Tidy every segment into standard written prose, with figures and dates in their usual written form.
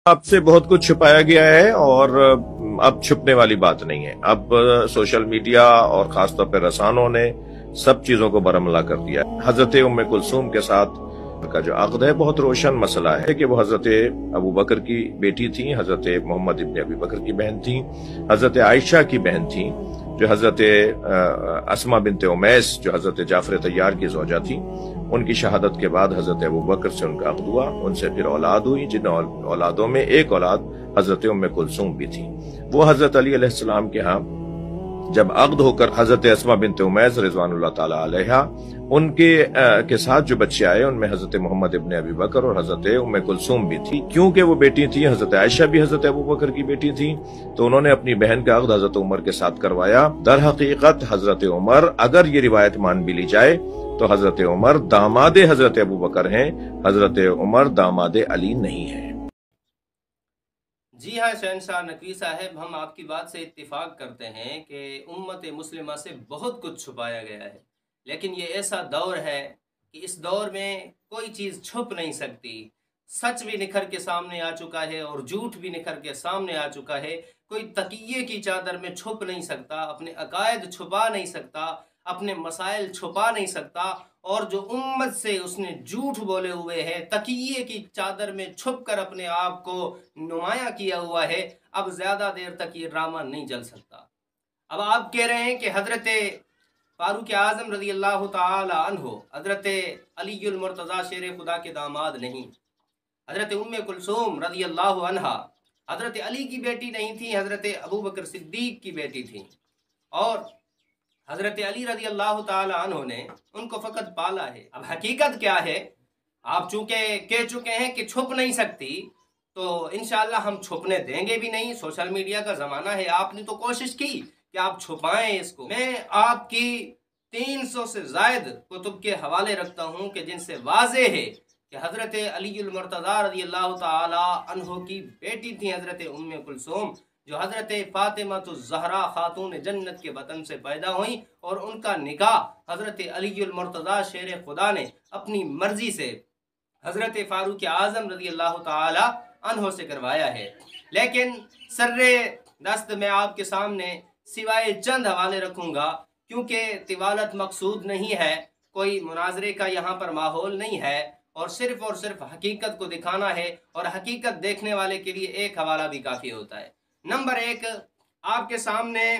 आपसे बहुत कुछ छुपाया गया है और अब छुपने वाली बात नहीं है। अब सोशल मीडिया और खासतौर पर रसानों ने सब चीजों को बरमला कर दिया है। हजरत उम्मे कुलसूम के साथ का जो अक़द है बहुत रोशन मसला है कि वो हजरत अबू बकर की बेटी थी, हजरत मोहम्मद इब्न अबी बकर की बहन थी, हजरत आयशा की बहन थी, जो हजरत अस्मा बिनते उमैस जो हजरत जाफर तैयार की ज़ौजा थी, उनकी शहादत के बाद हजरत अबू बकर से उनका अक़द हुआ, उनसे फिर औलाद हुई, जिन औलादों में एक औलाद हजरत उम्मे कुलसूम भी थी। वो हजरत अली अलैहिस्सलाम के यहाँ जब अक़द होकर हजरत अस्मा बिनते उमैस रिज़वानुल्लाह ताला अलैहा उनके के साथ जो बच्चे आए उनमें हजरत मोहम्मद इब्न अबी बकर और हजरत उम्मे कुलसूम भी थी। क्योंकि वो बेटी थी, हजरत आयशा भी हजरत अबू बकर की बेटी थी, तो उन्होंने अपनी बहन का अक़द हजरत उमर के साथ करवाया। दर हकीकत हजरत उमर, अगर ये रिवायत मान भी ली जाए तो हजरत उमर दामादे हजरत अबू बकर हैं, हजरत उमर दामादे अली नहीं है। जी हाँ शहनशाह नकवी साहब, हम आपकी बात से इत्तिफाक करते हैं कि उम्मत मुस्लिमा से बहुत कुछ छुपाया गया है, लेकिन ये ऐसा दौर है कि इस दौर में कोई चीज़ छुप नहीं सकती। सच भी निखर के सामने आ चुका है और झूठ भी निखर के सामने आ चुका है। कोई तकिए की चादर में छुप नहीं सकता, अपने अकायद छुपा नहीं सकता, अपने मसाइल छुपा नहीं सकता। और जो उम्मत से उसने झूठ बोले हुए है, तकिए की चादर में छुप कर अपने आप को नुमाया किया हुआ है, अब ज़्यादा देर तक ये ड्रामा नहीं चल सकता। अब आप कह रहे हैं कि हज़रत फारूक आज़म रज़ी अल्लाह ताला अन्हु हज़रत अलीउल मुर्तज़ा शेर खुदा के दामाद नहीं, हज़रत उम्मे कुलसूम रज़ी अल्लाह अन्हा हज़रत अली की बेटी नहीं थी, हज़रत अबू बकर सिद्दीक की बेटी थी। और हज़रत अली रज़ी अल्लाह ताला अन्हु ने उनको फ़कत पाला है। अब हकीकत क्या है, आप चूँकि कह चुके हैं कि छुप नहीं सकती, तो इंशाअल्लाह हम छुपने देंगे भी नहीं। सोशल मीडिया का ज़माना है, आपने तो कोशिश की कि आप छुपाएं इसको। मैं आपकी 300 से ज़ायद कुतुब के हवाले रखता हूँ कि जिनसे वाज़े है कि हज़रत अलीउल मुर्तज़ा रज़ी अल्लाह ताला अन्हु की बेटी थी हज़रत उम्मे कुलसूम, जो हज़रत फ़ातिमा खातून जन्नत के वतन से पैदा हुई, और उनका निकाह हज़रत अलीउल मुर्तज़ा शेर खुदा ने अपनी मर्जी से हज़रत फारूक आज़म रज़ी अल्लाह ताला अन्हु से करवाया है। लेकिन सर्रे दस्त में आपके सामने सिवाय चंद हवाले रखूँगा, क्योंकि तिवालत मकसूद नहीं है, कोई मुनाजरे का यहाँ पर माहौल नहीं है, और सिर्फ हकीकत को दिखाना है, और हकीकत देखने वाले के लिए एक हवाला भी काफ़ी होता है। नंबर 1 आपके सामने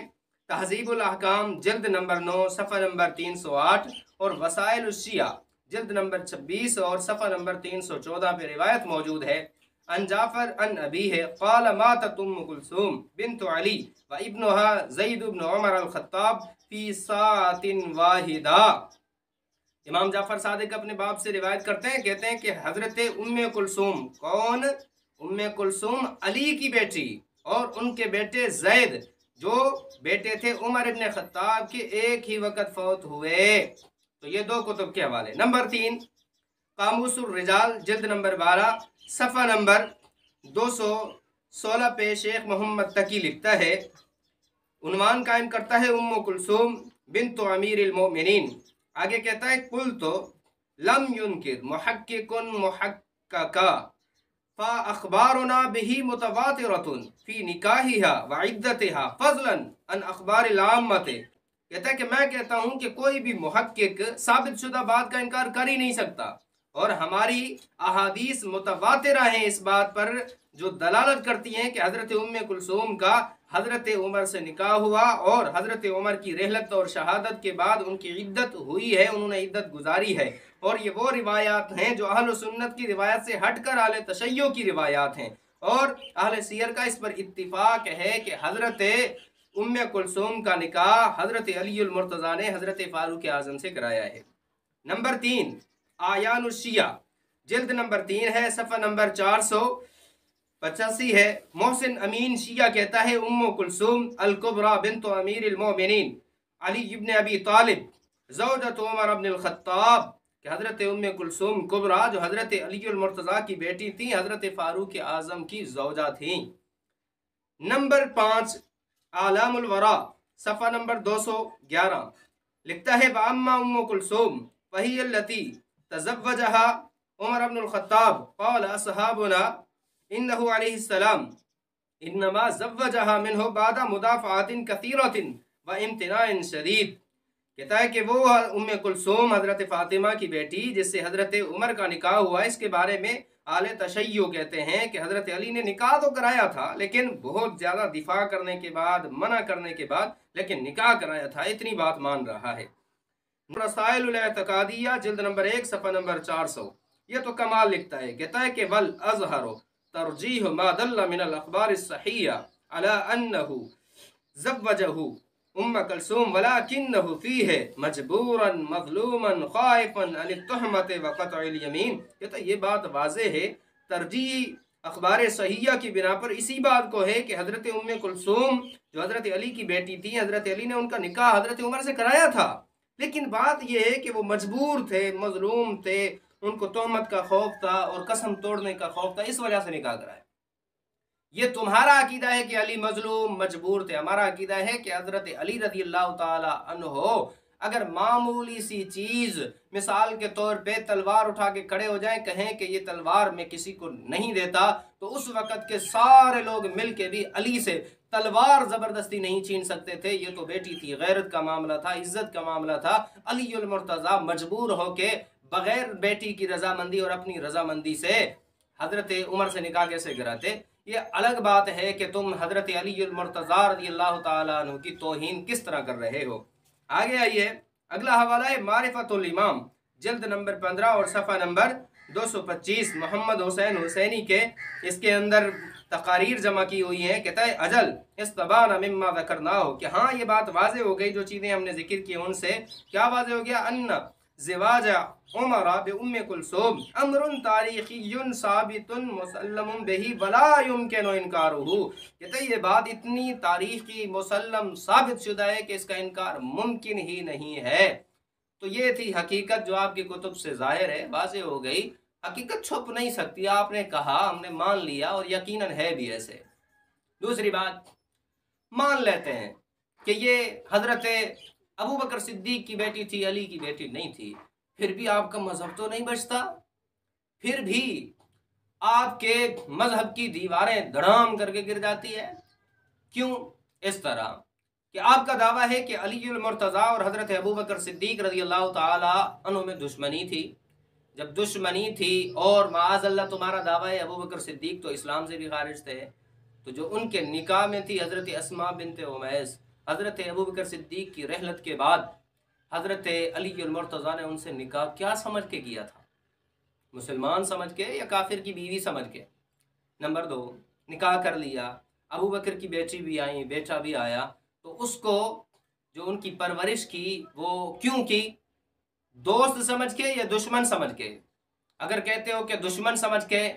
तहज़ीबुल अहकाम जिल्द नंबर 9 सफ़ा नंबर 308 और वसाइल उश्शिया जिल्द नंबर 26 और सफ़ा नंबर 314 पे रिवायत मौजूद है। अन जाफर अन अबी है क़ाल मातत उम्म कुलसूम बिन्त अली व इब्नुहा ज़ैद इब्न उमर अल खत्ताब फी सातिन वाहिदा। इमाम जाफर सादिक अपने बाप से रिवायत करते हैं, कहते हैं कि हज़रत उम्मे कुलसूम, कौन? उम्मे कुलसूम अली की बेटी, और उनके बेटे ज़ैद जो बेटे थे उमर इब्न खत्ताब के, एक ही वक्त फौत हुए। तो ये दो कुतुब के हवाले। नंबर 3 कामूसुर रिजाल जिल्द नंबर 12 सफ़ा नंबर 216 पे शेख मोहम्मद तकी लिखता है, उन्वान कायम करता है उम्म कुलसूम बिन्त अमीरुल मोमिनीन। आगे कहता है कुल तो लम युनकिर मुहक्किकुन मुहक्कका फा अखबारुना बिही मुतवातिरतुन फी निकाहिहा व इद्दतिहा फज़लन अन अखबारिल आम्मति। कहता है कि मैं कहता हूँ कि कोई भी मुहक्किक साबित शुदा बात का इनकार कर ही नहीं सकता, और हमारी अहादीस मुतवातिरा हैं इस बात पर जो दलालत करती हैं कि हज़रत उम्मे कुलसूम का हज़रत उमर से निकाह हुआ, और हज़रत उमर की रहलत और शहादत के बाद उनकी इद्दत हुई है, उन्होंने इद्दत गुजारी है। और ये वो रिवायात हैं जो अहल सुन्नत की रिवायत से हटकर अहले तशय्यो की रिवायात हैं, और अहले सियर का इस पर इत्तिफाक है कि हज़रत उम्मे कुलसूम का निकाह हज़रत अलीउल मुर्तज़ा ने हज़रत फारूक आज़म से कराया है। नंबर 3 आयान शिया जिल्द नंबर 3 है, सफ़ा नंबर 485 है। मोहसिन अमीन शिया कहता है उम्म कुलसूम अल कुबरा बिन्त अमीरुल मोमिनीन अली इब्न अबी तालिब ज़ौजत उमर इब्न अल खत्ताब, कि हज़रत उम्मे कुलसूम कुबरा जो हज़रत अलीउल मुर्तज़ा की बेटी थी, हज़रत फारूक आज़म की ज़ौजा थी। नंबर 5 आलामुल वरा सफ़ा नंबर 211 लिखता है वाम्मा उम्म कुलसूम वही अल्लती तज़व्वजहा उमर इब्न अल खत्ताब क़ाल असहाबुना इन्नहु अलैहिस्सलाम इन्नमा ज़व्वजहा मिन्हु बादा मुदाफ़आतिन कसीरतिन व इम्तिनाइन शदीद। कहता है कि वो उम्मे कुलसूम हज़रत फ़ातिमा की बेटी जिससे हज़रत उमर का निकाह हुआ, इसके बारे में आले तशय्यो कहते हैं कि हज़रत अली ने निकाह तो कराया था, लेकिन बहुत ज़्यादा दिफा करने के बाद, मना करने के बाद, लेकिन निकाह कराया था, इतनी बात मान रहा है। रसाइल एतकादिया जिल्द नंबर 1 सफ़ा नंबर 400। ये तो कमाल लिखता है, कहता है कि वल अज़हरु तरजीह मा दल्ला मिनल अखबार सहीहा अला अन्नहु ज़व्वजहु उम्म कुलसूम वलाकिन्नहु फीहि मजबूरन मज़लूमन खाइफन अन तुहमत व क़त्अल यमीन। कहता ये बात वाज़ेह है, तरजीह अखबार सहीहा की बिना पर इसी बात को है कि हज़रत उम्म कुलसूम जो हज़रत अली की बेटी थी, हज़रत अली ने उनका निकाह हज़रत उमर से कराया था, लेकिन बात यह है कि वो मजबूर थे, मजलूम थे, उनको तोहमत का खौफ था और कसम तोड़ने का खौफ था, इस वजह से निकाह कराया। ये तुम्हारा अकीदा है कि अली मजलूम मजबूर थे, हमारा अकीदा है कि हजरत अली रज़ी अल्लाह ताला अन्हो अगर मामूली सी चीज, मिसाल के तौर पे तलवार उठा के खड़े हो जाएं, कहें कि ये तलवार मैं किसी को नहीं देता, तो उस वक़्त के सारे लोग मिल के भी अली से तलवार जबरदस्ती नहीं छीन सकते थे। ये तो बेटी थी, गैरत का मामला था, इज्जत का मामला था। अली उल मुर्तज़ा मजबूर होके बगैर बेटी की रजामंदी और अपनी रजामंदी से हजरत उमर से निकाह कैसे गिराते? ये अलग बात है कि तुम हजरत अली उल मुर्तज़ा रज़ियल्लाहु ताला अन्हु की तौहीन किस तरह कर रहे हो। आगे आइए, अगला हवाला है मारिफतुल इमाम जल्द नंबर 15 और सफ़ा नंबर 225 मोहम्मद हुसैन हुसैनी के। इसके अंदर तकारीर जमा की हुई हैं। कहता है अजल इस्तबाना मिम्मा ज़करनाहु, कि हाँ ये बात वाज़े हो गई, जो चीज़ें हमने जिक्र की उनसे क्या वाज़े हो गया। अन्ना ज़िवाजा उमर बि उम्मे कुलसूम अमरुन तारीख़ियुन साबितुन मुसल्लमुन बिही वला युमकिनु इनकारुहु। कहते हैं ये बात इतनी तारीख़ी मुसल्लम साबित शुदा है कि इसका इनकार मुमकिन ही नहीं है। तो ये थी हकीकत जो आपकी कुतुब से ज़ाहिर है, वाज़े हो गई, हकीकत छुप नहीं सकती। आपने कहा, हमने मान लिया और यकीनन है भी ऐसे। दूसरी बात, मान लेते हैं कि ये हजरत अबू बकर सिद्दीक की बेटी थी, अली की बेटी नहीं थी, फिर भी आपका मजहब तो नहीं बचता। फिर भी आपके मजहब की दीवारें धड़ाम करके गिर जाती है। क्यों? इस तरह कि आपका दावा है कि अली उल मुर्तज़ा और हजरत अबू बकर सिद्दीक रज़ी अल्लाह ताला अन्हु में दुश्मनी थी। जब दुश्मनी थी और माअज़ल्लाह तुम्हारा दावा है अबू बकर सिद्दीक तो इस्लाम से भी खारिज थे, तो जो उनके निकाह में थी हजरत अस्मा बिनते उमैस, हजरत अबू बकर सिद्दीक की रहलत के बाद हजरत अली उल मुर्तज़ा ने उनसे निकाह क्या समझ के किया था? मुसलमान समझ के या काफिर की बीवी समझ के? नंबर 2, निकाह कर लिया, अबू बकर की बेटी भी आई, बेटा भी आया, तो उसको जो उनकी परवरिश की वो क्यों की? दोस्त समझ के या दुश्मन समझ के? अगर कहते हो कि दुश्मन समझ के,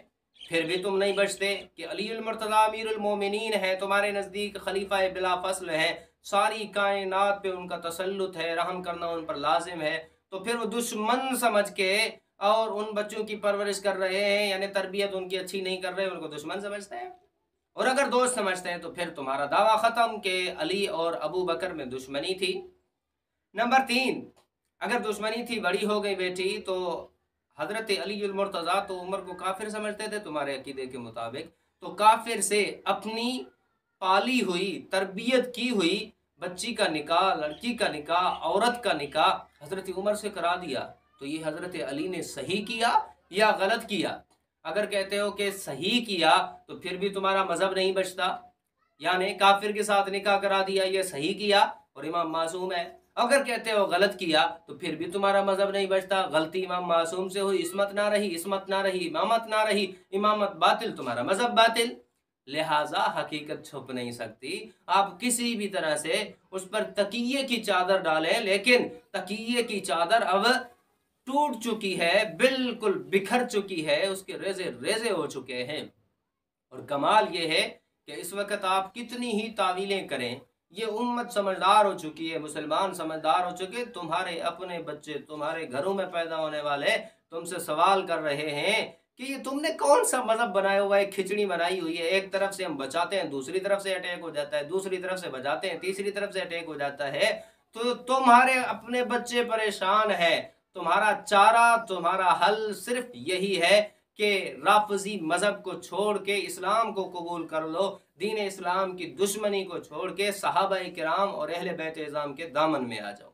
फिर भी तुम नहीं बचते कि अली उल मुर्तज़ा अमीरुल मोमिनीन है, तुम्हारे नज़दीक खलीफा बिला फस्ल है, सारी कायनात पे उनका तसल्लुत है, रहम करना उन पर लाजिम है, तो फिर वो दुश्मन समझ के और उन बच्चों की परवरिश कर रहे हैं, यानी तरबियत उनकी अच्छी नहीं कर रहे, उनको दुश्मन समझते हैं। और अगर दोस्त समझते हैं तो फिर तुम्हारा दावा ख़त्म कि अली और अबू बकर में दुश्मनी थी। नंबर 3, अगर दुश्मनी थी, बड़ी हो गई बेटी, तो हजरत अली उल मुर्तज़ा तो उमर को काफिर समझते थे तुम्हारे अकीदे के मुताबिक, तो काफिर से अपनी पाली हुई, तरबियत की हुई बच्ची का निकाह, लड़की का निकाह, औरत का निकाह हजरत उमर से करा दिया, तो ये हजरत अली ने सही किया या गलत किया? अगर कहते हो कि सही किया तो फिर भी तुम्हारा मजहब नहीं बचता, यानी काफिर के साथ निकाह करा दिया, ये सही किया और इमाम मासूम है। अगर कहते हो गलत किया तो फिर भी तुम्हारा मजहब नहीं बचता, गलती इमाम मासूम से हुई, इसमत ना रही, इसमत ना रही, इमामत ना रही, इमामत बातिल, तुम्हारा मजहब बातिल। लिहाजा हकीकत छुप नहीं सकती। आप किसी भी तरह से उस पर तकिए की चादर डालें, लेकिन तकिए की चादर अब टूट चुकी है, बिल्कुल बिखर चुकी है, उसके रेजे रेजे हो चुके हैं। और कमाल ये है कि इस वक्त आप कितनी ही तावीलें करें, ये उम्मत समझदार हो चुकी है, मुसलमान समझदार हो चुके, तुम्हारे अपने बच्चे तुम्हारे घरों में पैदा होने वाले तुमसे सवाल कर रहे हैं कि ये तुमने कौन सा मजहब बनाया हुआ है, खिचड़ी बनाई हुई है। एक तरफ से हम बचाते हैं, दूसरी तरफ से अटैक हो जाता है, दूसरी तरफ से बचाते हैं, तीसरी तरफ से अटैक हो जाता है। तो तुम्हारे अपने बच्चे परेशान है, तुम्हारा चारा, तुम्हारा हल सिर्फ यही है کہ رافضی مذہب کو چھوڑ کے اسلام کو قبول کر لو، دین اسلام کی دشمنی کو چھوڑ کے صحابہ کرام اور اہل بیت اعظام کے دامن میں آ جاؤ۔